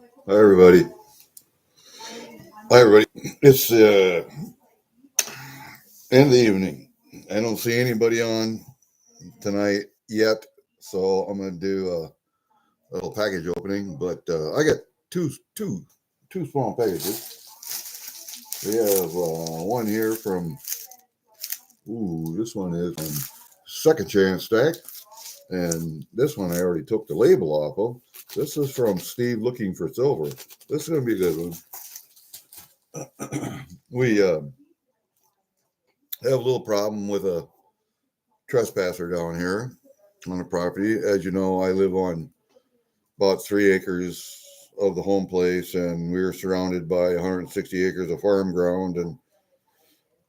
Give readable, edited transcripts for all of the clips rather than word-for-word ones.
Hi everybody. Hi everybody. It's end of the evening. I don't see anybody on tonight yet, so I'm gonna do a little package opening. But I got two two two small packages. We have one here from this one is from Second Chance Stack, and this one I already took the label off of. This is from Steve Looking for Silver. This is gonna be a good one. We have a little problem with a trespasser down here on the property. As you know, I live on about 3 acres of the home place, and we're surrounded by 160 acres of farm ground, and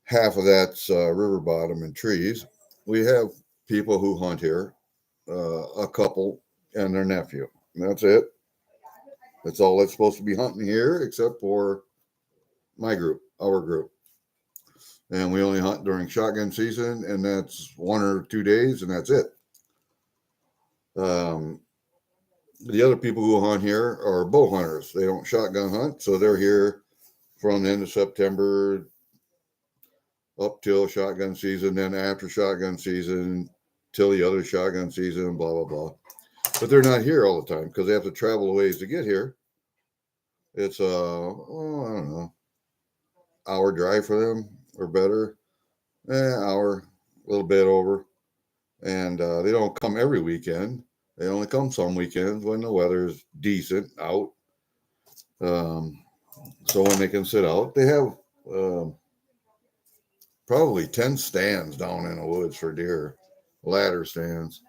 half of that's river bottom and trees. We have people who hunt here, a couple and their nephew. And that's it. That's all that's supposed to be hunting here, except for my group, our group. And we only hunt during shotgun season, and that's 1 or 2 days, and that's it. The other people who hunt here are bow hunters. They don't shotgun hunt, so they're here from the end of September up till shotgun season, then after shotgun season till the other shotgun season, blah blah blah. But they're not here all the time because they have to travel a ways to get here. It's I don't know, hour drive for them or better, hour, a little bit over, and they don't come every weekend. They only come some weekends when the weather's decent out. So when they can sit out, they have probably 10 stands down in the woods for deer, ladder stands.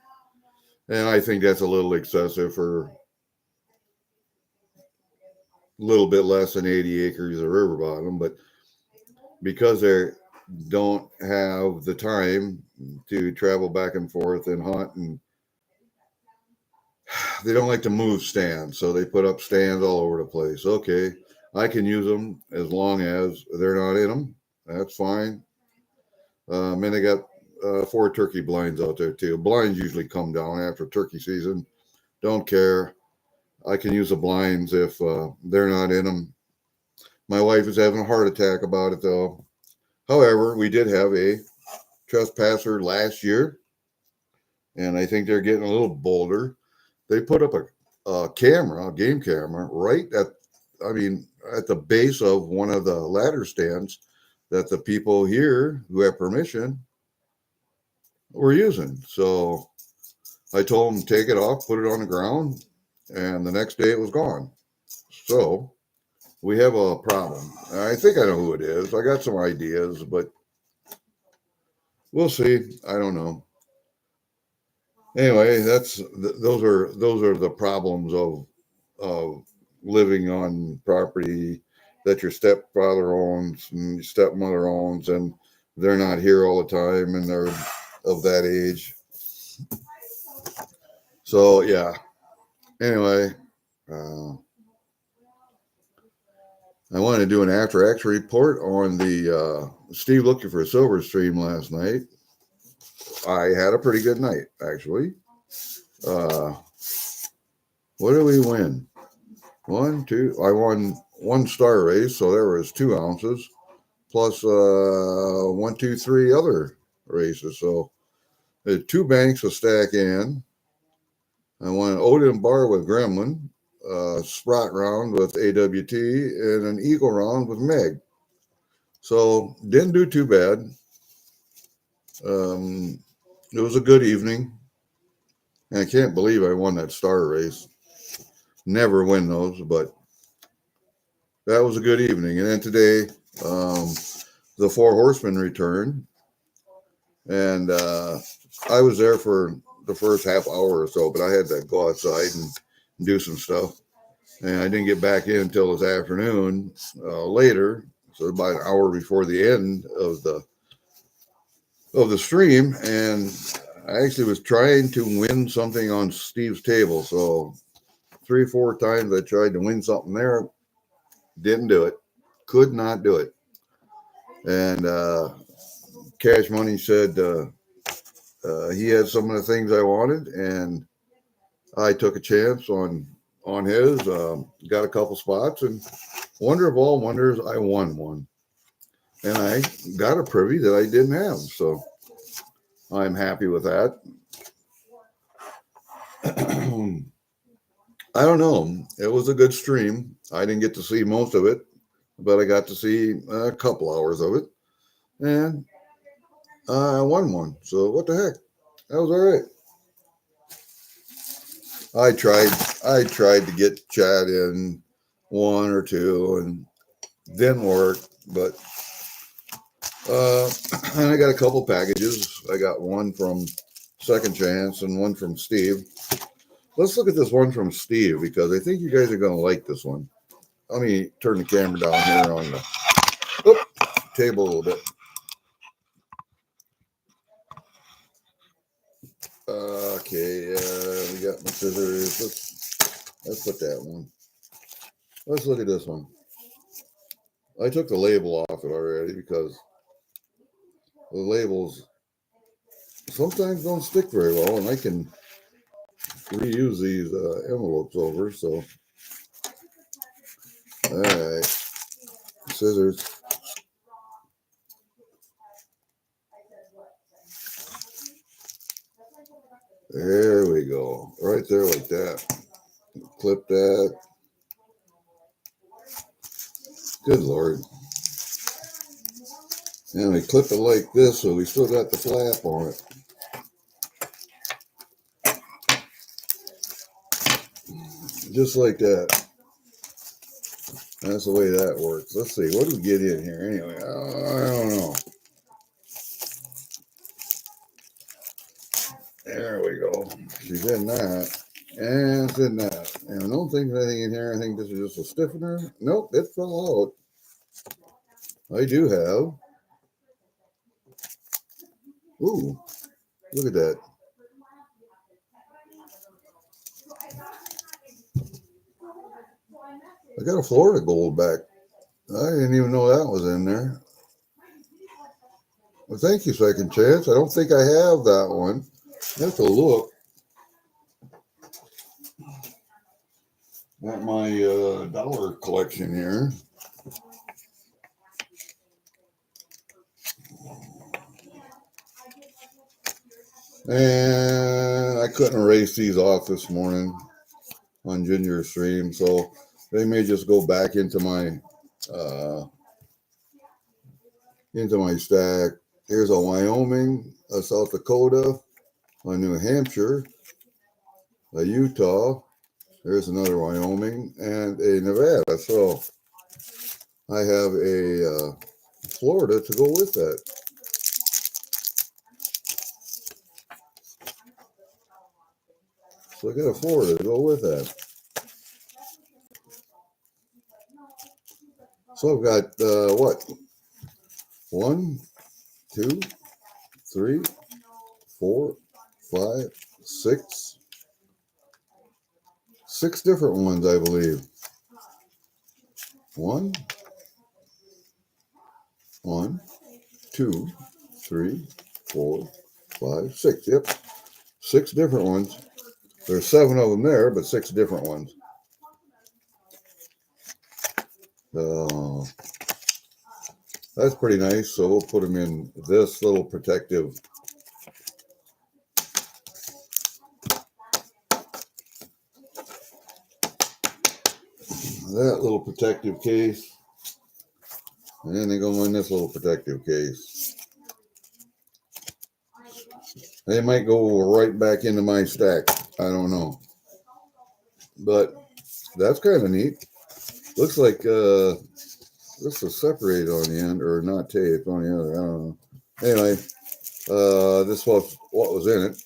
And I think that's a little excessive for a little bit less than 80 acres of river bottom, but because they don't have the time to travel back and forth and hunt, and they don't like to move stands, so they put up stands all over the place. Okay, I can use them as long as they're not in them. That's fine. And they got 4 turkey blinds out there too. Blinds usually come down after turkey season. Don't care. I can use the blinds if they're not in them. My wife is having a heart attack about it though. However, we did have a trespasser last year, and I think they're getting a little bolder. They put up a camera, a game camera, right at the base of one of the ladder stands that the people here who have permission were using. So I told them take it off, put it on the ground, and the next day it was gone. So we have a problem. I think I know who it is. I got some ideas, but we'll see. I don't know. Anyway, those are the problems of living on property that your stepfather owns and your stepmother owns, and they're not here all the time, and they're of that age. So yeah. Anyway, I wanted to do an after action report on the Steve Looking for a Silver stream last night. I had a pretty good night, actually. What did we win? One, two. I won 1 star race, so there was 2 ounces, plus 1, 2, 3 other races. So I had 2 banks of stack in. I won an Odin bar with Gremlin, Sprott round with AWT, and an Eagle round with Meg. So didn't do too bad. It was a good evening. And I can't believe I won that star race. Never win those, but that was a good evening. And then today, the Four Horsemen returned, and I was there for the first half hour or so, but I had to go outside and do some stuff, and I didn't get back in until this afternoon later, so about an hour before the end of the stream, and I actually was trying to win something on Steve's table, so 3 or 4 times I tried to win something there, didn't do it, could not do it, and Cash Money said he had some of the things I wanted, and I took a chance on on his. Got a couple spots, and wonder of all wonders, I won one. And I got a privy that I didn't have. So I'm happy with that. I don't know. It was a good stream. I didn't get to see most of it, but I got to see a couple hours of it. And I won one. So what the heck? That was all right. I tried to get Chad in one or two and didn't work, but and I got a couple packages. I got one from Second Chance and one from Steve. Let's look at this one from Steve because I think you guys are going to like this one. Let me turn the camera down here on the table a little bit. Okay, we got my scissors. Let's put that one. Let's look at this one. I took the label off it already because the labels sometimes don't stick very well, and I can reuse these envelopes over. So, all right, scissors. There we go, right there like that. Clip that. Good Lord. And we clip it like this, so we still got the flap on it. Just like that. That's the way that works. Let's see, what do we get in here anyway? I don't know. There we go. She's in that. And it's in that. And I don't think there's anything in here. I think this is just a stiffener. Nope, it fell out. I do have. Ooh, look at that. I got a Florida gold back. I didn't even know that was in there. Well, thank you, Second Chance. I don't think I have that one. I have to look at my dollar collection here. And I couldn't erase these off this morning on Ginger's stream, so they may just go back into my stack. Here's a Wyoming, a South Dakota, a New Hampshire, a Utah. There's another Wyoming and a Nevada. So I have a Florida to go with that. So I got a Florida to go with that. So I've got what? 1, 2, 3, 4, 5, 6. 6 different ones, I believe. 1, 2, 3, 4, 5, 6. Yep. 6 different ones. There's 7 of them there, but 6 different ones. That's pretty nice. So we'll put them in this little protective. That little protective case. And then they go in this little protective case. They might go right back into my stack. I don't know. But that's kind of neat. Looks like this is separated on the end, or not taped on the other. I don't know. Anyway, this was what was in it.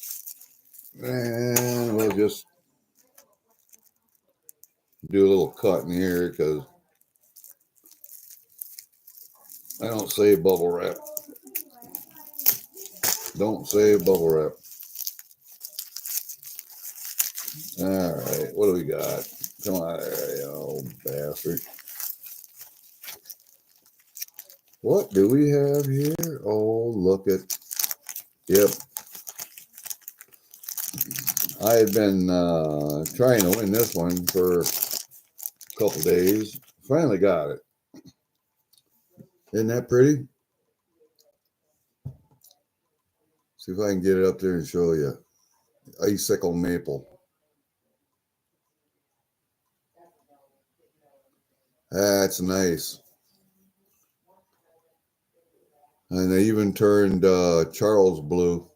And we'll just do a little cut in here because I don't save bubble wrap. Don't save bubble wrap. All right, what do we got? Come on, you old bastard. What do we have here? Oh, look at. Yep. I had been trying to win this one for a couple days. Finally got it. Isn't that pretty? See if I can get it up there and show you. Icicle maple. That's nice. And they even turned Charles blue.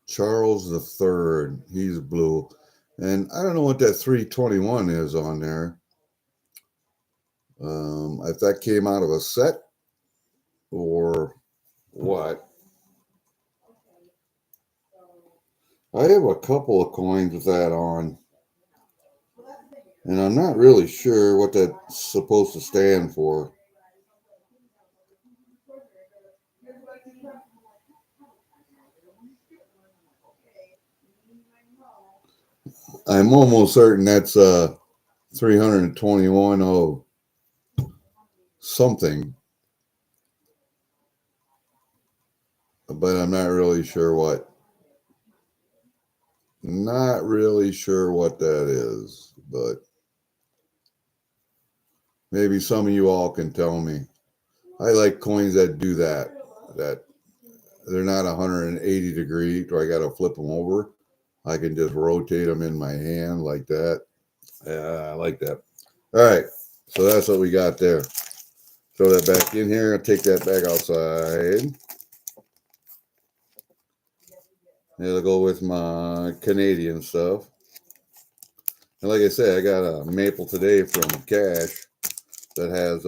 Charles the Third. He's blue. And I don't know what that 321 is on there. If that came out of a set or what. I have a couple of coins with that on. And I'm not really sure what that's supposed to stand for. I'm almost certain that's 321 oh something. But I'm not really sure what. Not really sure what that is, but maybe some of you all can tell me. I like coins that do that. That they're not 180 degrees, or I got to flip them over. I can just rotate them in my hand like that. Yeah, I like that. All right, so that's what we got there. Throw that back in here. I'll take that back outside. It'll go with my Canadian stuff. And like I said, I got a maple today from Cash that has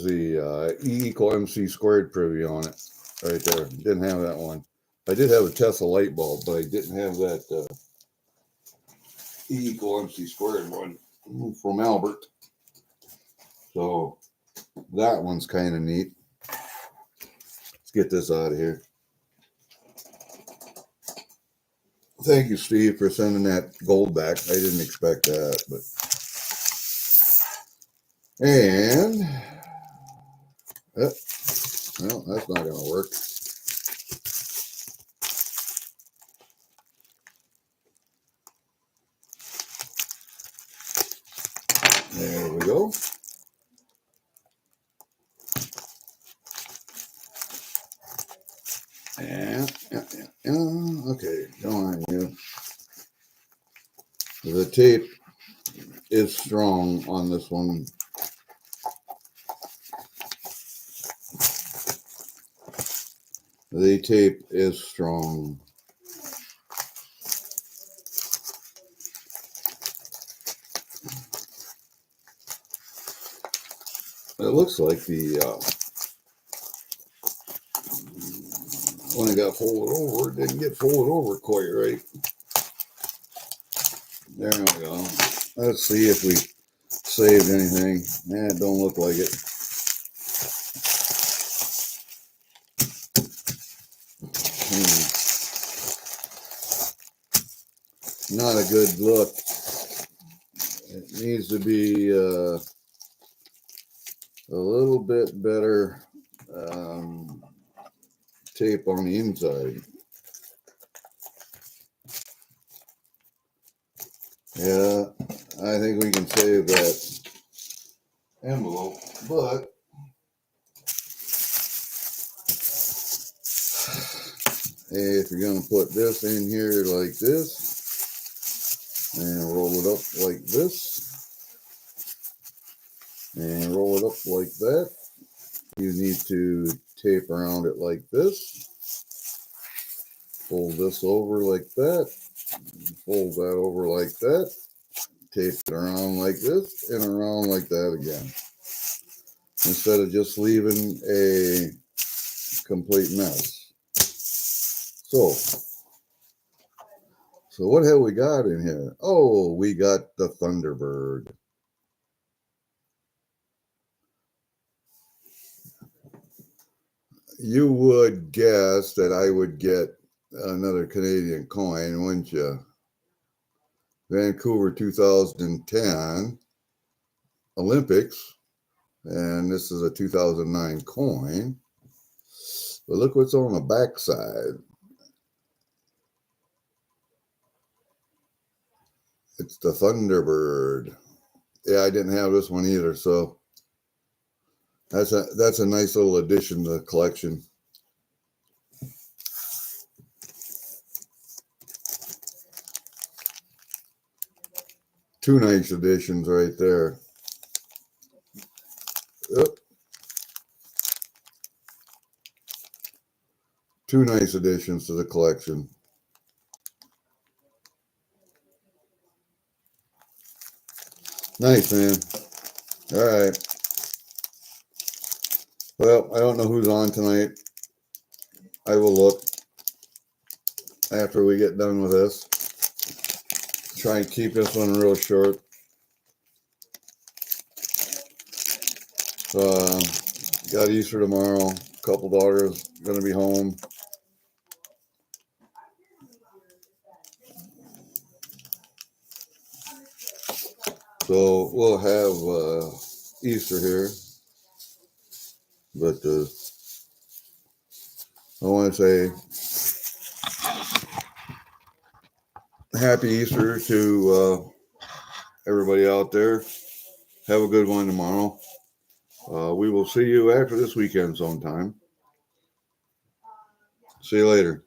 the E equal MC squared privy on it right there. Didn't have that one. I did have a Tesla light bulb, but I didn't have that E equal MC squared one from Albert. So that one's kind of neat. Let's get this out of here. Thank you, Steve, for sending that gold back. I didn't expect that, but and well, that's not going to work. There we go. Yeah. Okay, go on you. The tape is strong on this one. The tape is strong. It looks like the when it got folded over, it didn't get folded over quite right. There we go. Let's see if we saved anything. It don't look like it. Not a good look. It needs to be a little bit better tape on the inside. Yeah, I think we can save that envelope, but if you're going to put this in here like this and roll it up like this and roll it up like that, you need to tape around it like this, fold this over like that, fold that over like that, tape it around like this and around like that again, instead of just leaving a complete mess. So what have we got in here? Oh, we got the Thunderbird. You would guess that I would get another Canadian coin, wouldn't you? Vancouver 2010 Olympics. And this is a 2009 coin. But look what's on the back side. It's the Thunderbird. Yeah, I didn't have this one either, so that's a nice little addition to the collection. Two nice additions right there. Yep. Two nice additions to the collection. Nice, man. All right. Well, I don't know who's on tonight. I will look after we get done with this. Try and keep this one real short. Got Easter tomorrow. A couple daughters going to be home. So we'll have Easter here. But I want to say happy Easter to everybody out there. Have a good one tomorrow. We will see you after this weekend sometime. See you later.